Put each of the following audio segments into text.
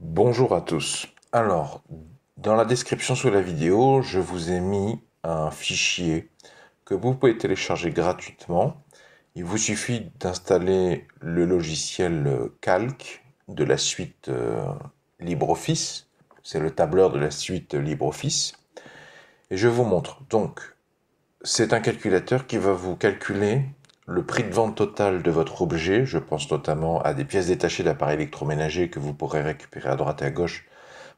Bonjour à tous. Alors, dans la description sous la vidéo, je vous ai mis un fichier que vous pouvez télécharger gratuitement. Il vous suffit d'installer le logiciel Calc de la suite LibreOffice. C'est le tableur de la suite LibreOffice. Et je vous montre. Donc, c'est un calculateur qui va vous calculer le prix de vente total de votre objet. Je pense notamment à des pièces détachées d'appareils électroménagers que vous pourrez récupérer à droite et à gauche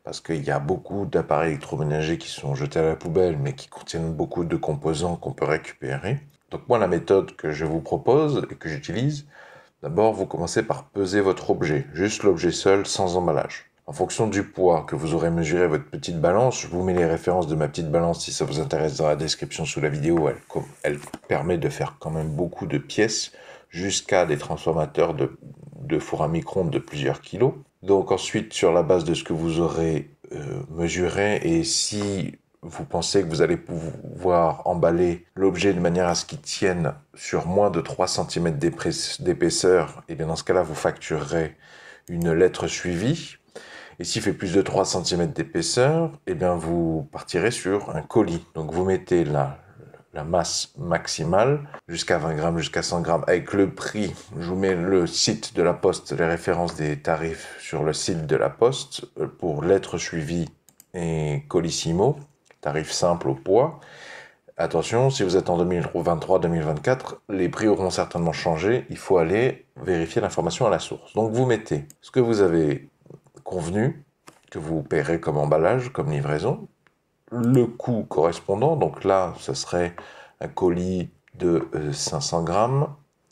parce qu'il y a beaucoup d'appareils électroménagers qui sont jetés à la poubelle, mais qui contiennent beaucoup de composants qu'on peut récupérer. Donc moi, la méthode que je vous propose et que j'utilise, d'abord, vous commencez par peser votre objet, juste l'objet seul, sans emballage. En fonction du poids que vous aurez mesuré à votre petite balance, je vous mets les références de ma petite balance si ça vous intéresse dans la description sous la vidéo. Elle permet de faire quand même beaucoup de pièces jusqu'à des transformateurs de four à micro-ondes de plusieurs kilos. Donc ensuite, sur la base de ce que vous aurez mesuré, et si vous pensez que vous allez pouvoir emballer l'objet de manière à ce qu'il tienne sur moins de 3 cm d'épaisseur, et bien dans ce cas-là, vous facturerez une lettre suivie. Et s'il fait plus de 3 cm d'épaisseur, et bien vous partirez sur un colis. Donc vous mettez la masse maximale, jusqu'à 20 grammes, jusqu'à 100 grammes, avec le prix. Je vous mets le site de la Poste, les références des tarifs sur le site de la Poste pour lettres suivies et colissimo, tarif simple au poids. Attention, si vous êtes en 2023-2024, les prix auront certainement changé. Il faut aller vérifier l'information à la source. Donc vous mettez ce que vous avez convenu, que vous paierez comme emballage, comme livraison, le coût correspondant, donc là, ce serait un colis de 500 grammes,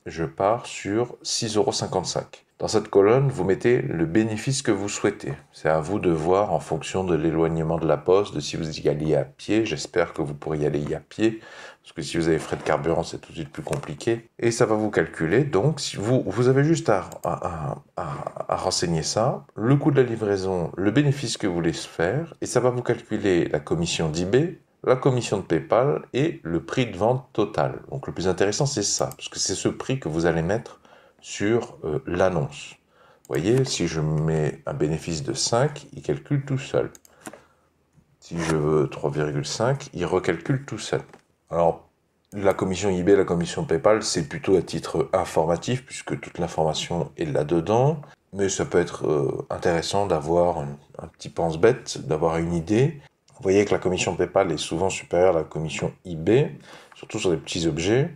je pars sur 6,55 €. Dans cette colonne, vous mettez le bénéfice que vous souhaitez. C'est à vous de voir en fonction de l'éloignement de la poste, de si vous y allez à pied. J'espère que vous pourrez y aller à pied, parce que si vous avez frais de carburant, c'est tout de suite plus compliqué. Et ça va vous calculer. Donc, si vous avez juste à renseigner ça, le coût de la livraison, le bénéfice que vous voulez faire, et ça va vous calculer la commission d'eBay, la commission de PayPal et le prix de vente total. Donc le plus intéressant, c'est ça, parce que c'est ce prix que vous allez mettre sur l'annonce. Vous voyez, si je mets un bénéfice de 5, il calcule tout seul. Si je veux 3,5, il recalcule tout seul. Alors, la commission eBay, la commission PayPal, c'est plutôt à titre informatif, puisque toute l'information est là-dedans. Mais ça peut être intéressant d'avoir un petit pense-bête, d'avoir une idée. Vous voyez que la commission PayPal est souvent supérieure à la commission eBay, surtout sur des petits objets.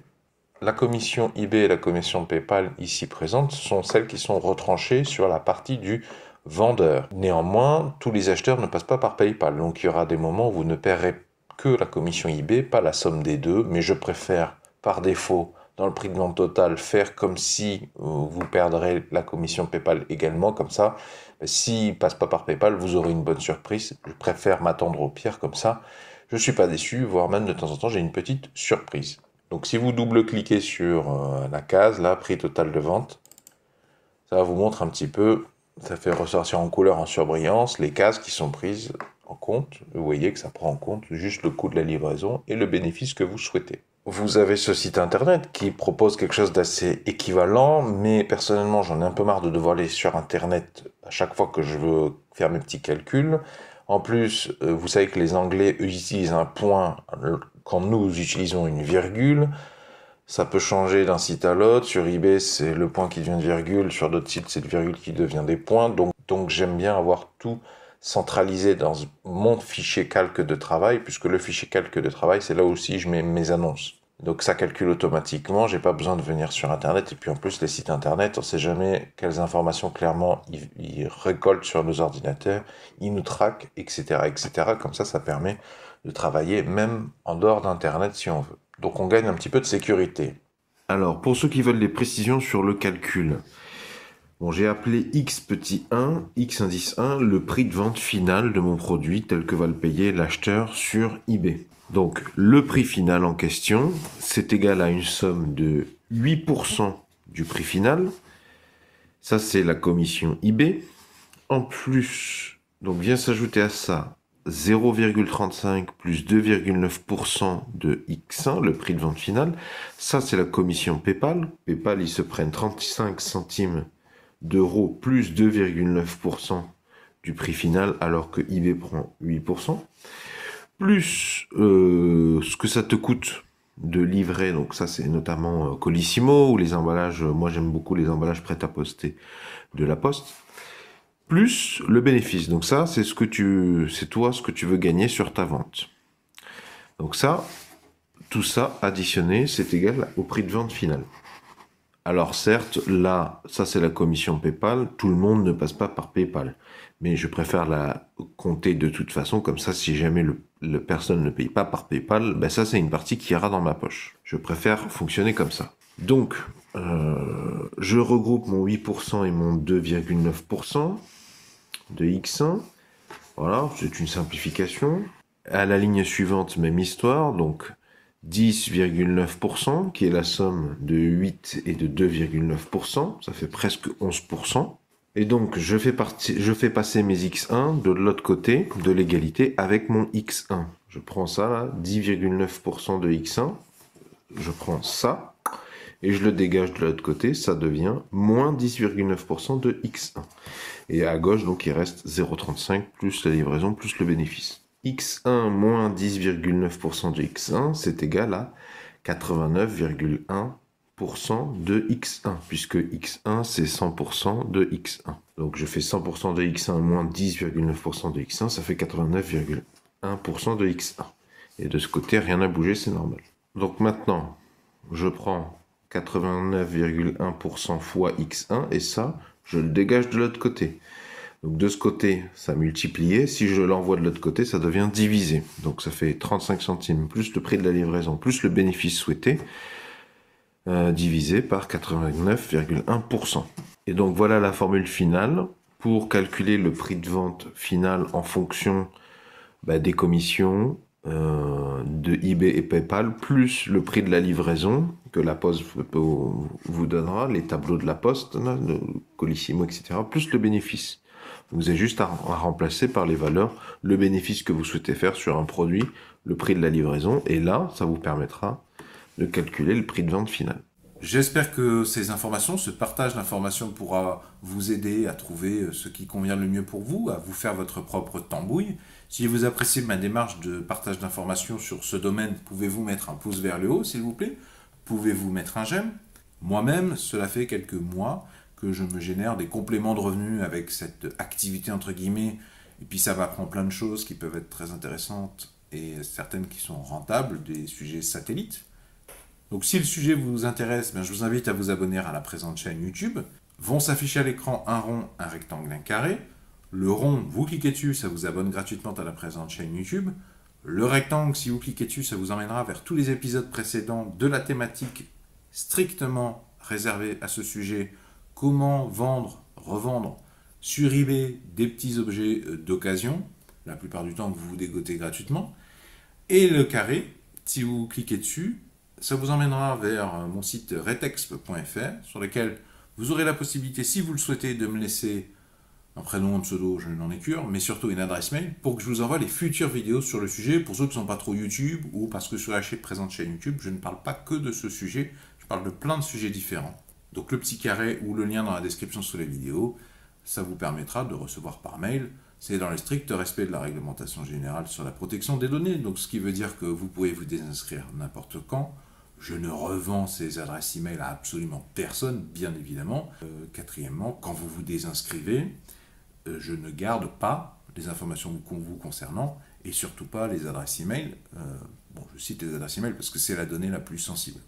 La commission eBay et la commission PayPal ici présentes sont celles qui sont retranchées sur la partie du vendeur. Néanmoins, tous les acheteurs ne passent pas par PayPal, donc il y aura des moments où vous ne paierez que la commission eBay, pas la somme des deux, mais je préfère par défaut, dans le prix de vente total, faire comme si vous perdrez la commission PayPal également, comme ça, s'il ne passe pas par PayPal, vous aurez une bonne surprise. Je préfère m'attendre au pire comme ça. Je ne suis pas déçu, voire même de temps en temps, j'ai une petite surprise. Donc si vous double-cliquez sur la case, là, prix total de vente, ça vous montre un petit peu, ça fait ressortir en couleur, en surbrillance, les cases qui sont prises en compte. Vous voyez que ça prend en compte juste le coût de la livraison et le bénéfice que vous souhaitez. Vous avez ce site internet qui propose quelque chose d'assez équivalent, mais personnellement j'en ai un peu marre de devoir aller sur internet à chaque fois que je veux faire mes petits calculs. En plus, vous savez que les Anglais utilisent un point quand nous utilisons une virgule. Ça peut changer d'un site à l'autre. Sur eBay, c'est le point qui devient une virgule. Sur d'autres sites, c'est le virgule qui devient des points. Donc j'aime bien avoir tout centralisé dans mon fichier calque de travail, puisque le fichier calque de travail, c'est là aussi je mets mes annonces. Donc ça calcule automatiquement, j'ai pas besoin de venir sur internet. Et puis en plus, les sites internet, on sait jamais quelles informations clairement ils récoltent sur nos ordinateurs, ils nous traquent, etc., etc. Comme ça permet de travailler même en dehors d'internet si on veut. Donc on gagne un petit peu de sécurité. Alors, pour ceux qui veulent des précisions sur le calcul, bon, j'ai appelé X petit 1, X indice 1, le prix de vente final de mon produit tel que va le payer l'acheteur sur eBay. Donc, le prix final en question, c'est égal à une somme de 8% du prix final. Ça, c'est la commission eBay. En plus, donc vient s'ajouter à ça 0,35 plus 2,9% de X1, le prix de vente final. Ça, c'est la commission PayPal. PayPal, ils se prennent 35 centimes d'euros plus 2,9% du prix final alors que eBay prend 8%, plus ce que ça te coûte de livrer, donc ça c'est notamment Colissimo ou les emballages, moi j'aime beaucoup les emballages prêts à poster de la Poste, plus le bénéfice. Donc ça c'est toi ce que tu veux gagner sur ta vente. Donc ça, tout ça additionné, c'est égal au prix de vente final. Alors certes, là, ça c'est la commission PayPal, tout le monde ne passe pas par PayPal. Mais je préfère la compter de toute façon, comme ça si jamais le personne ne paye pas par PayPal, ben ça c'est une partie qui ira dans ma poche. Je préfère fonctionner comme ça. Donc, je regroupe mon 8% et mon 2,9% de X1. Voilà, c'est une simplification. À la ligne suivante, même histoire, donc 10,9%, qui est la somme de 8 et de 2,9%, ça fait presque 11%. Et donc, je fais passer mes X1 de l'autre côté de l'égalité avec mon X1. Je prends ça, là, 10,9% de X1, je prends ça, et je le dégage de l'autre côté, ça devient moins 10,9% de X1. Et à gauche, donc, il reste 0,35 plus la livraison plus le bénéfice. X1 moins 10,9% de X1, c'est égal à 89,1% de X1, puisque X1, c'est 100% de X1. Donc je fais 100% de X1 moins 10,9% de X1, ça fait 89,1% de X1. Et de ce côté, rien n'a bougé, c'est normal. Donc maintenant, je prends 89,1% fois X1, et ça, je le dégage de l'autre côté. Donc de ce côté, ça multiplié. Si je l'envoie de l'autre côté, ça devient divisé. Donc ça fait 35 centimes plus le prix de la livraison, plus le bénéfice souhaité, divisé par 89,1%. Et donc voilà la formule finale pour calculer le prix de vente final en fonction des commissions de eBay et PayPal, plus le prix de la livraison que la Poste vous donnera, les tableaux de la Poste, de Colissimo, etc., plus le bénéfice. Vous avez juste à remplacer par les valeurs le bénéfice que vous souhaitez faire sur un produit, le prix de la livraison, et là, ça vous permettra de calculer le prix de vente final. J'espère que ces informations, ce partage d'informations pourra vous aider à trouver ce qui convient le mieux pour vous, à vous faire votre propre tambouille. Si vous appréciez ma démarche de partage d'informations sur ce domaine, pouvez-vous mettre un pouce vers le haut, s'il vous plaît? Pouvez-vous mettre un j'aime? Moi-même, cela fait quelques mois que je me génère des compléments de revenus avec cette activité entre guillemets, et puis ça m'apprend plein de choses qui peuvent être très intéressantes et certaines qui sont rentables, des sujets satellites. Donc si le sujet vous intéresse, je vous invite à vous abonner à la présente chaîne YouTube. Vont s'afficher à l'écran un rond, un rectangle, un carré. Le rond, vous cliquez dessus, ça vous abonne gratuitement à la présente chaîne YouTube. Le rectangle, si vous cliquez dessus, ça vous emmènera vers tous les épisodes précédents de la thématique strictement réservée à ce sujet. Comment vendre, revendre sur eBay des petits objets d'occasion, la plupart du temps que vous vous dégotez gratuitement. Et le carré, si vous cliquez dessus, ça vous emmènera vers mon site retexp.fr sur lequel vous aurez la possibilité, si vous le souhaitez, de me laisser un prénom, un pseudo, je n'en ai cure, mais surtout une adresse mail pour que je vous envoie les futures vidéos sur le sujet, pour ceux qui ne sont pas trop YouTube ou parce que sur la présente chaîne YouTube, je ne parle pas que de ce sujet, je parle de plein de sujets différents. Donc le petit carré ou le lien dans la description sous la vidéo, ça vous permettra de recevoir par mail. C'est dans le strict respect de la réglementation générale sur la protection des données, donc ce qui veut dire que vous pouvez vous désinscrire n'importe quand. Je ne revends ces adresses email à absolument personne, bien évidemment. Quatrièmement, quand vous vous désinscrivez, je ne garde pas les informations vous concernant et surtout pas les adresses email. Je cite les adresses email parce que c'est la donnée la plus sensible.